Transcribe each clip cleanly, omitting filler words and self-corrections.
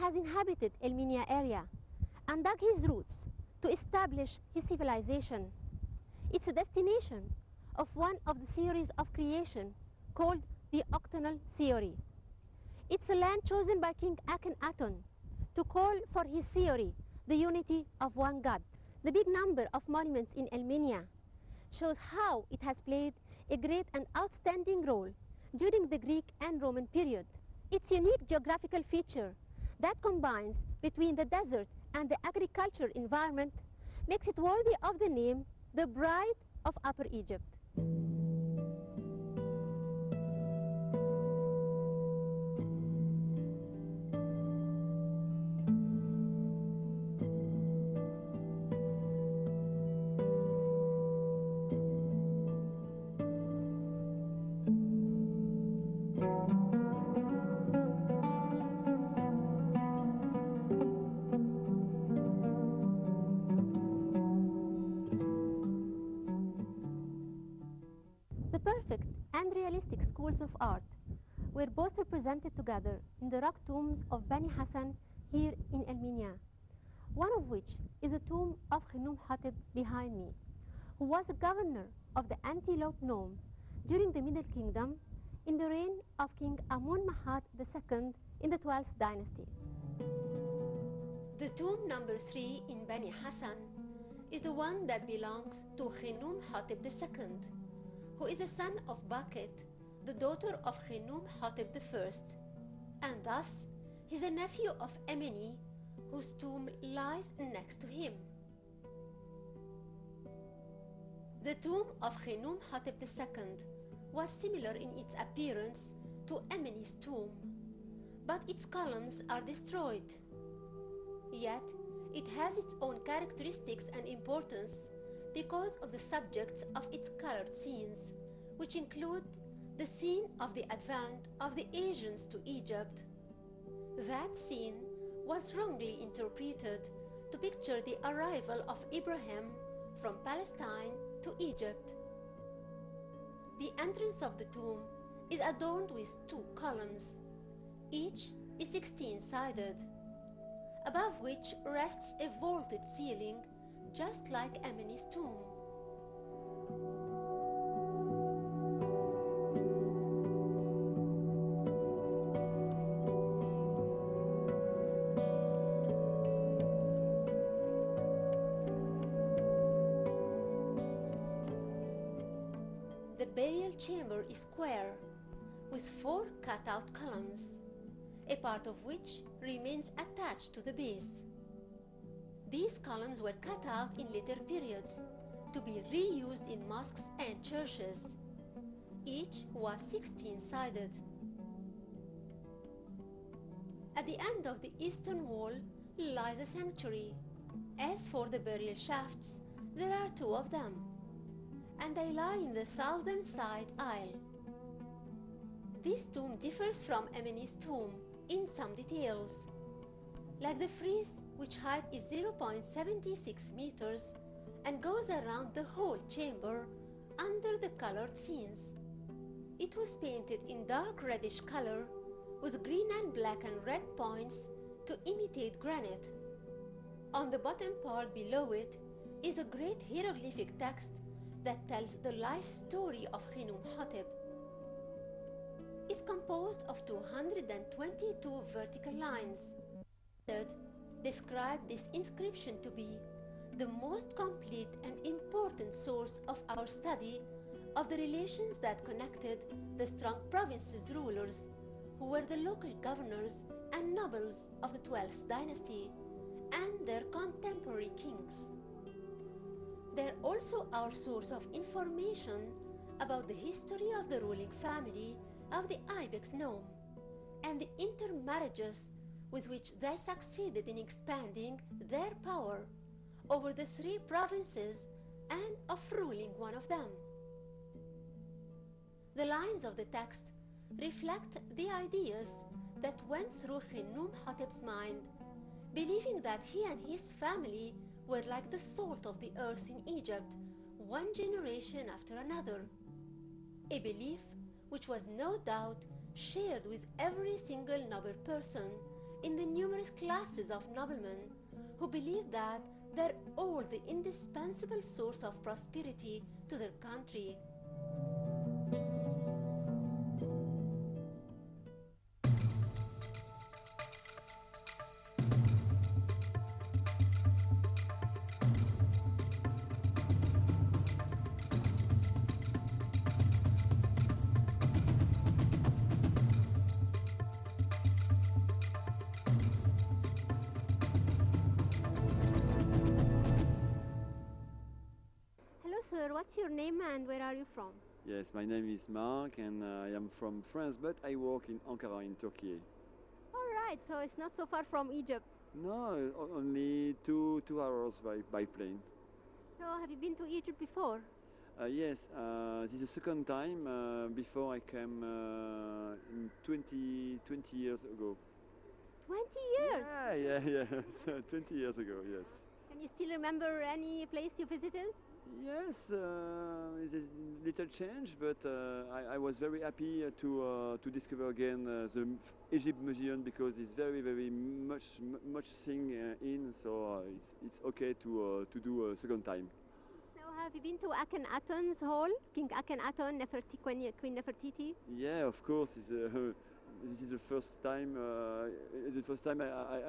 has inhabited Elminia area and dug his roots to establish his civilization. It's a destination of one of the theories of creation called the octonal theory. It's a land chosen by King Akhenaton to call for his theory, the unity of one God. The big number of monuments in Elminia shows how it has played a great and outstanding role during the Greek and Roman period. Its unique geographical feature that combines between the desert and the agricultural environment makes it worthy of the name the Bride of Upper Egypt. The perfect and realistic schools of art were both represented together in the rock tombs of Bani Hassan here in Elminia, one of which is the tomb of Khnum-Hotep behind me, who was the governor of the Antelope Nome during the Middle Kingdom in the reign of King Amun-Mahat II in the 12th dynasty. The tomb number 3 in Bani Hassan is the one that belongs to Khnum-Hotep II, who is the son of Bakhet, the daughter of Khnum-Hotep I, and thus he is a nephew of Emeni, whose tomb lies next to him. The tomb of Khnum-Hotep II was similar in its appearance to Emeni's tomb, but its columns are destroyed. Yet it has its own characteristics and importance because of the subjects of its colored scenes, which include the scene of the advent of the Asians to Egypt. That scene was wrongly interpreted to picture the arrival of Abraham from Palestine to Egypt. The entrance of the tomb is adorned with 2 columns. Each is 16-sided, above which rests a vaulted ceiling just like Emeni's tomb. The burial chamber is square, with 4 cut-out columns, a part of which remains attached to the base. These columns were cut out in later periods to be reused in mosques and churches. Each was 16-sided. At the end of the eastern wall lies a sanctuary. As for the burial shafts, there are 2 of them, and they lie in the southern side aisle. This tomb differs from Emeni's tomb in some details, like the frieze, which height is 0.76 meters and goes around the whole chamber under the colored scenes. It was painted in dark reddish color with green and black and red points to imitate granite. On the bottom part below it is a great hieroglyphic text that tells the life story of Khnum-Hotep. It's composed of 222 vertical lines. Describe this inscription to be the most complete and important source of our study of the relations that connected the strong provinces' rulers, who were the local governors and nobles of the 12th dynasty, and their contemporary kings. They're also our source of information about the history of the ruling family of the Ibex Nome and the intermarriages with which they succeeded in expanding their power over the 3 provinces and of ruling one of them. The lines of the text reflect the ideas that went through Khnum-Hotep's mind, believing that he and his family were like the salt of the earth in Egypt, one generation after another, a belief which was no doubt shared with every single noble person in the numerous classes of noblemen who believed that they're all the indispensable source of prosperity to their country. Hello, sir. What's your name and where are you from? Yes, my name is Mark and I am from France, but I work in Ankara in Turkey. All right, so it's not so far from Egypt. No, only two hours by plane. So have you been to Egypt before? Yes, this is the second time. Before I came in 20 years ago. 20 years? Yeah, 20 years ago, yes. Can you still remember any place you visited? Yes, it's a little change, but I was very happy to discover again the Egypt Museum because it's very much thing in, so it's okay to do a second time. So have you been to Akhenaton's hall, King Akhenaton, Queen Nefertiti? Yeah, of course. This is the first time.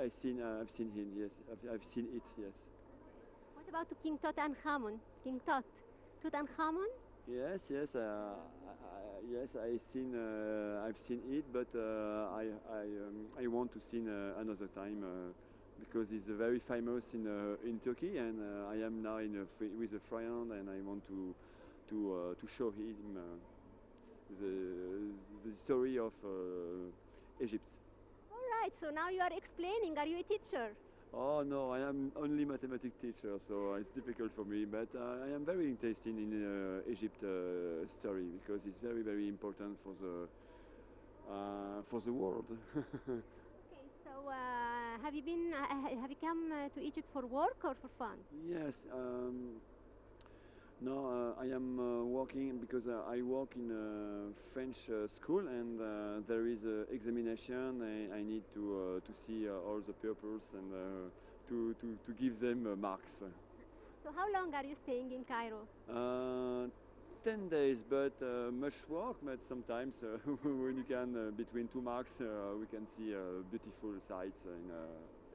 I've seen him. Yes, I've seen it. Yes. What about to King Tutankhamun? King Tut, Tutankhamun? Yes, I've seen it, but I want to see another time because it's very famous in Turkey, and I am now with a friend, and I want to show him the story of Egypt. All right, so now you are explaining. Are you a teacher? Oh no, I am only mathematics teacher, so it's difficult for me. But I am very interested in Egypt story because it's very important for the world. Okay, so have you come to Egypt for work or for fun? Yes. No, I am working because I work in a French school, and there is an examination. I need to see all the pupils and to give them marks. So how long are you staying in Cairo? 10 days, but much work. But sometimes when you can between 2 marks, we can see beautiful sights in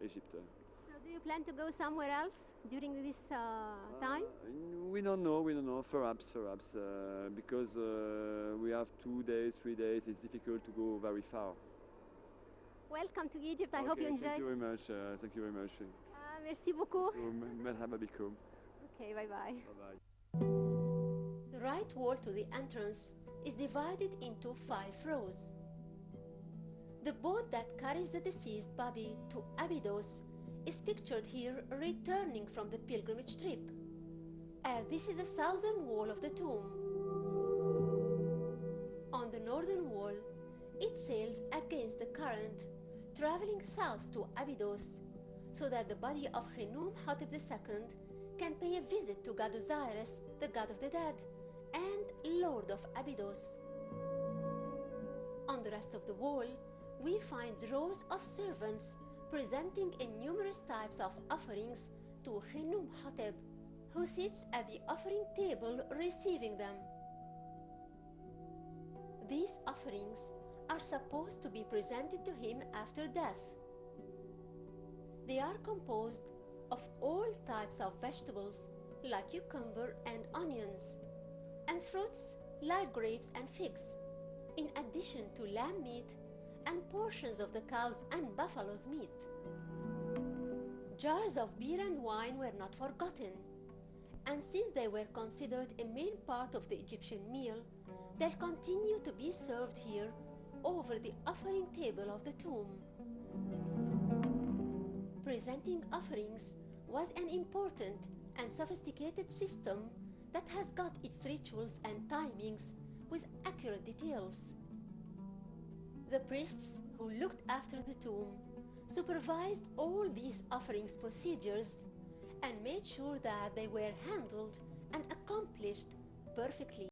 Egypt. So do you plan to go somewhere else during this time? We don't know. Perhaps, because we have 2 days, 3 days. It's difficult to go very far. Welcome to Egypt. I Okay, hope you enjoy. Thank you very much. Thank you very much. Merci beaucoup. مرحبا بكم. Okay, bye bye. Bye-bye. The right wall to the entrance is divided into 5 rows. The boat that carries the deceased body to Abydos is pictured here returning from the pilgrimage trip. This is the southern wall of the tomb. On the northern wall, it sails against the current, traveling south to Abydos, so that the body of Khnum-Hotep II can pay a visit to god Osiris, the god of the dead, and lord of Abydos. On the rest of the wall, we find rows of servants presenting in numerous types of offerings to Khnum-Hotep, who sits at the offering table receiving them. These offerings are supposed to be presented to him after death. They are composed of all types of vegetables like cucumber and onions, and fruits like grapes and figs, in addition to lamb meat and portions of the cow's and buffalo's meat. Jars of beer and wine were not forgotten, and since they were considered a main part of the Egyptian meal, they'll continue to be served here over the offering table of the tomb. Presenting offerings was an important and sophisticated system that has got its rituals and timings with accurate details. The priests who looked after the tomb supervised all these offerings procedures and made sure that they were handled and accomplished perfectly.